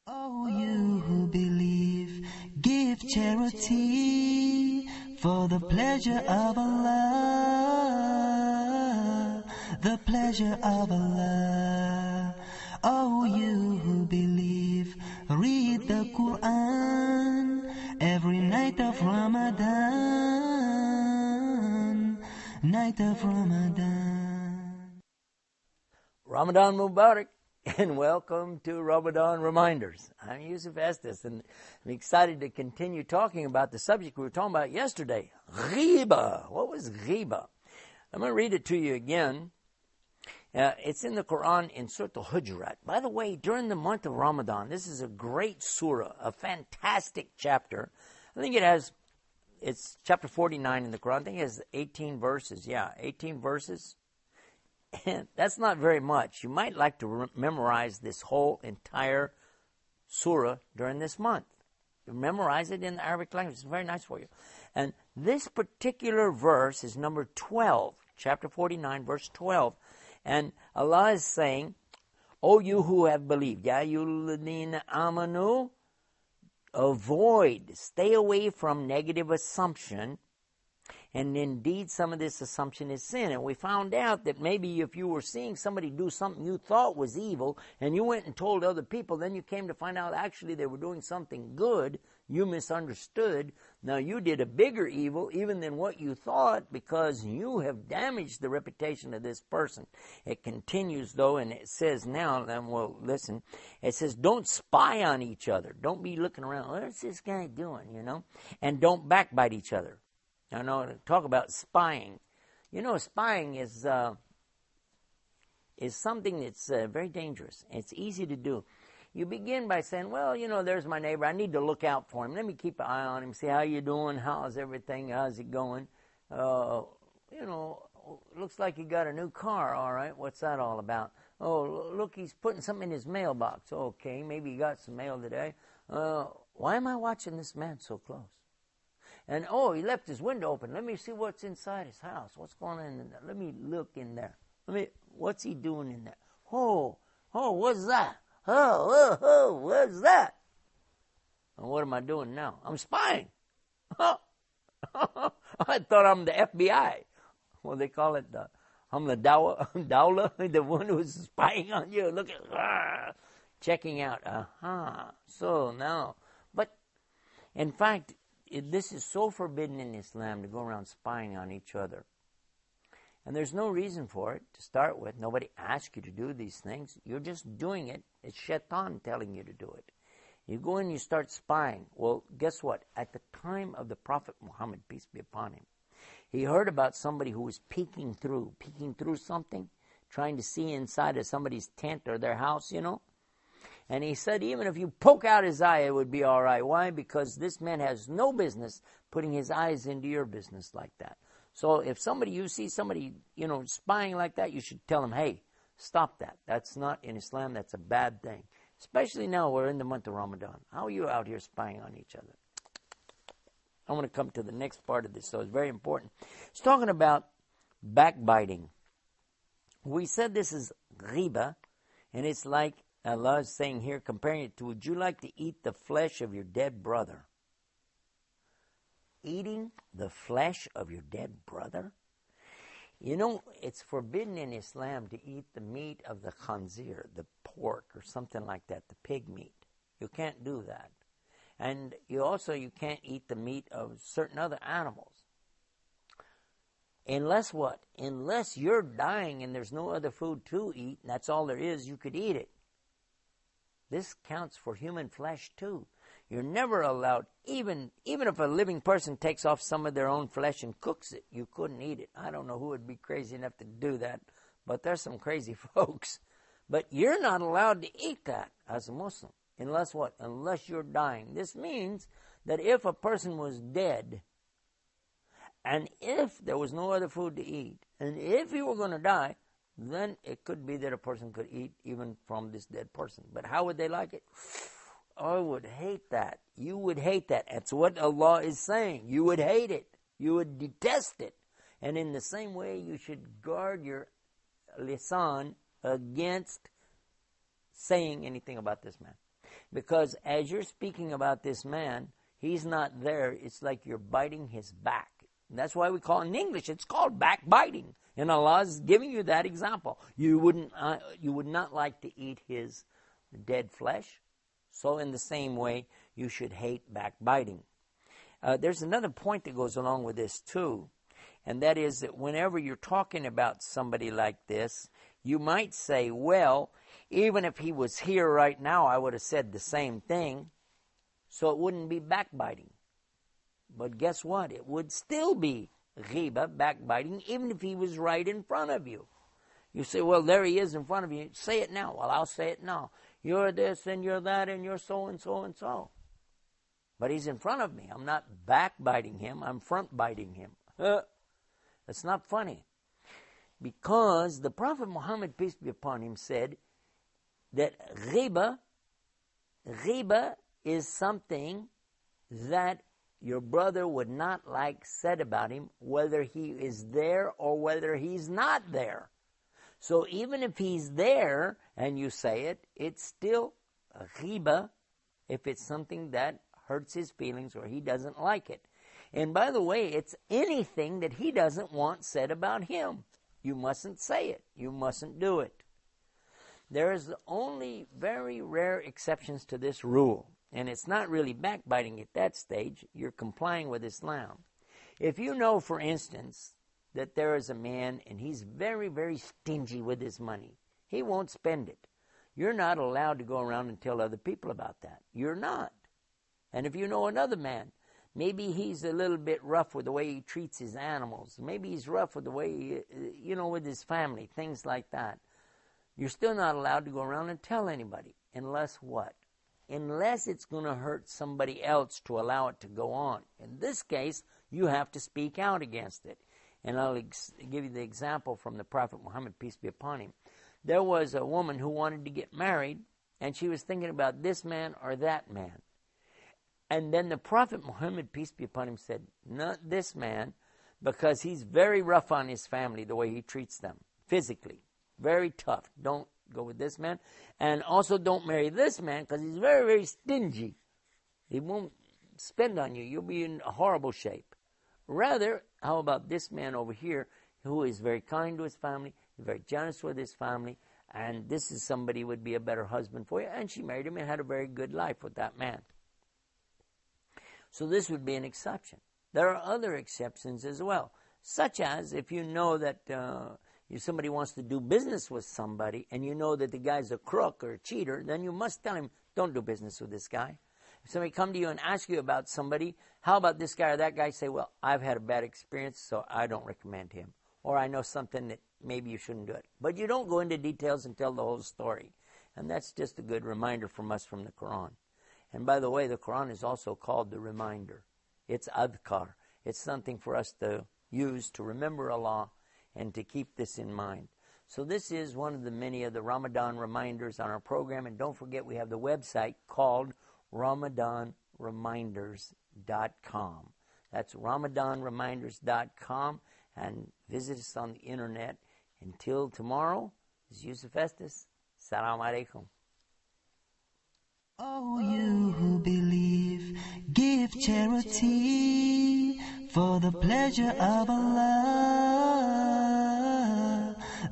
Oh, you who believe, give charity for the pleasure of Allah, the pleasure of Allah. Oh, you who believe, read the Quran every night of Ramadan, night of Ramadan. Ramadan Mubarak, and welcome to Ramadan Reminders. I'm Yusuf Estes, and I'm excited to continue talking about the subject we were talking about yesterday, ghiba. What was ghiba? I'm going to read it to you again. It's in the Quran in Surah Al-Hujurat. By the way, during the month of Ramadan, this is a great surah, a fantastic chapter. I think it's chapter 49 in the Quran. I think it has 18 verses. Yeah, 18 verses. That's not very much. You might like to memorize this whole entire surah during this month. You memorize it in the Arabic language. It's very nice for you. And this particular verse is number 12, chapter 49, verse 12. And Allah is saying, O you who have believed, Ya ayyuhalladhina amanu, stay away from negative assumption. And indeed, some of this assumption is sin. And we found out that maybe if you were seeing somebody do something you thought was evil, and you went and told other people, then you came to find out actually they were doing something good, you misunderstood. Now you did a bigger evil even than what you thought, because you have damaged the reputation of this person. It continues though, and it says now, then we'll listen, it says, don't spy on each other. Don't be looking around, what's this guy doing, And don't backbite each other. I know, talk about spying. Spying is something that's very dangerous. It's easy to do. You begin by saying, well, there's my neighbor. I need to look out for him. Let me keep an eye on him, see how you doing, how's everything, how's it going. Looks like he got a new car, all right. What's that all about? Oh, look, he's putting something in his mailbox. Okay, maybe he got some mail today. Why am I watching this man so close? And, he left his window open. Let me see what's inside his house. What's going on in there? Let me look in there. What's he doing in there? Oh, what's that? Oh, what's that? And what am I doing now? I'm spying. I thought I'm the FBI. Well, they call it I'm the Dawla, the one who's spying on you. Look at, checking out. So now, but in fact, this is so forbidden in Islam to go around spying on each other. And there's no reason for it to start with. Nobody asked you to do these things. You're just doing it. It's shaitan telling you to do it. You go in, you start spying. Well, guess what? At the time of the Prophet Muhammad, peace be upon him, he heard about somebody who was peeking through something, trying to see inside of somebody's tent or their house, And he said, even if you poke out his eye, it would be all right. Why? Because this man has no business putting his eyes into your business like that. So if you see somebody, spying like that, you should tell him, hey, stop that. That's not in Islam. That's a bad thing. Especially now we're in the month of Ramadan. How are you out here spying on each other? I want to come to the next part of this, so it's very important. It's talking about backbiting. We said this is ghiba, and it's like Allah is saying here, comparing it to, would you like to eat the flesh of your dead brother? Eating the flesh of your dead brother? It's forbidden in Islam to eat the meat of the khanzir, the pork or something like that, the pig meat. You can't do that. And you can't eat the meat of certain other animals. Unless what? Unless you're dying and there's no other food to eat, and that's all there is, you could eat it. This counts for human flesh too. You're never allowed, even if a living person takes off some of their own flesh and cooks it, you couldn't eat it. I don't know who would be crazy enough to do that, but there's some crazy folks. But you're not allowed to eat that as a Muslim. Unless what? Unless you're dying. This means that if a person was dead, and if there was no other food to eat, and if he were going to die, then it could be that a person could eat even from this dead person. But how would they like it? I would hate that. You would hate that. That's what Allah is saying. You would hate it. You would detest it. And in the same way, you should guard your lisan against saying anything about this man. Because as you're speaking about this man, he's not there. It's like you're biting his back. And that's why we call it in English, it's called backbiting. And Allah is giving you that example. You would not like to eat his dead flesh. So in the same way, you should hate backbiting. There's another point that goes along with this too. And that is that whenever you're talking about somebody like this, you might say, well, even if he was here right now, I would have said the same thing. So it wouldn't be backbiting. But guess what? It would still be ghiba, backbiting, even if he was right in front of you. You say, well, there he is in front of you. Say it now. Well, I'll say it now. You're this and you're that and you're so and so and so. But he's in front of me. I'm not backbiting him. I'm front biting him. That's not funny. Because the Prophet Muhammad, peace be upon him, said that ghiba is something that your brother would not like said about him, whether he is there or whether he's not there. So even if he's there and you say it, it's still a ghiba if it's something that hurts his feelings or he doesn't like it. And by the way, it's anything that he doesn't want said about him. You mustn't say it. You mustn't do it. There is only very rare exceptions to this rule. And it's not really backbiting at that stage. You're complying with Islam. If you know, for instance, that there is a man and he's very, very stingy with his money. He won't spend it. You're not allowed to go around and tell other people about that. You're not. And if you know another man, maybe he's a little bit rough with the way he treats his animals. Maybe he's rough with the way, with his family, things like that. You're still not allowed to go around and tell anybody. Unless what? Unless it's going to hurt somebody else to allow it to go on. In this case, you have to speak out against it. And I'll give you the example from the Prophet Muhammad, peace be upon him. There was a woman who wanted to get married, and she was thinking about this man or that man. And then the Prophet Muhammad, peace be upon him, said, not this man, because he's very rough on his family, the way he treats them, physically. Very tough. Don't go with this man. And also don't marry this man, because he's very, very stingy. He won't spend on you. You'll be in a horrible shape. Rather, how about this man over here, who is very kind to his family, very generous with his family, and this is somebody who would be a better husband for you. And she married him and had a very good life with that man. So this would be an exception. There are other exceptions as well, such as if you know that somebody wants to do business with somebody and you know that the guy's a crook or a cheater, then you must tell him, don't do business with this guy. If somebody come to you and ask you about somebody, how about this guy or that guy? Say, well, I've had a bad experience, so I don't recommend him. Or I know something that maybe you shouldn't do it. But you don't go into details and tell the whole story. And that's just a good reminder from us from the Quran. And by the way, the Quran is also called the reminder. It's adhkar. It's something for us to use to remember Allah and to keep this in mind. So this is one of the many of the Ramadan reminders on our program. And don't forget, we have the website called RamadanReminders.com. That's RamadanReminders.com. And visit us on the internet. Until tomorrow, this is Yusuf Estes. Assalamu alaikum. Oh, you who believe, give charity for the pleasure of Allah,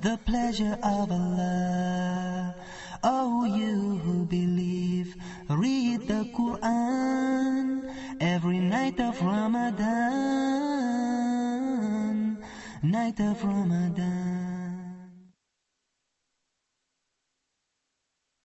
the pleasure of Allah. Oh, you who believe, read the Quran every night of Ramadan, night of Ramadan.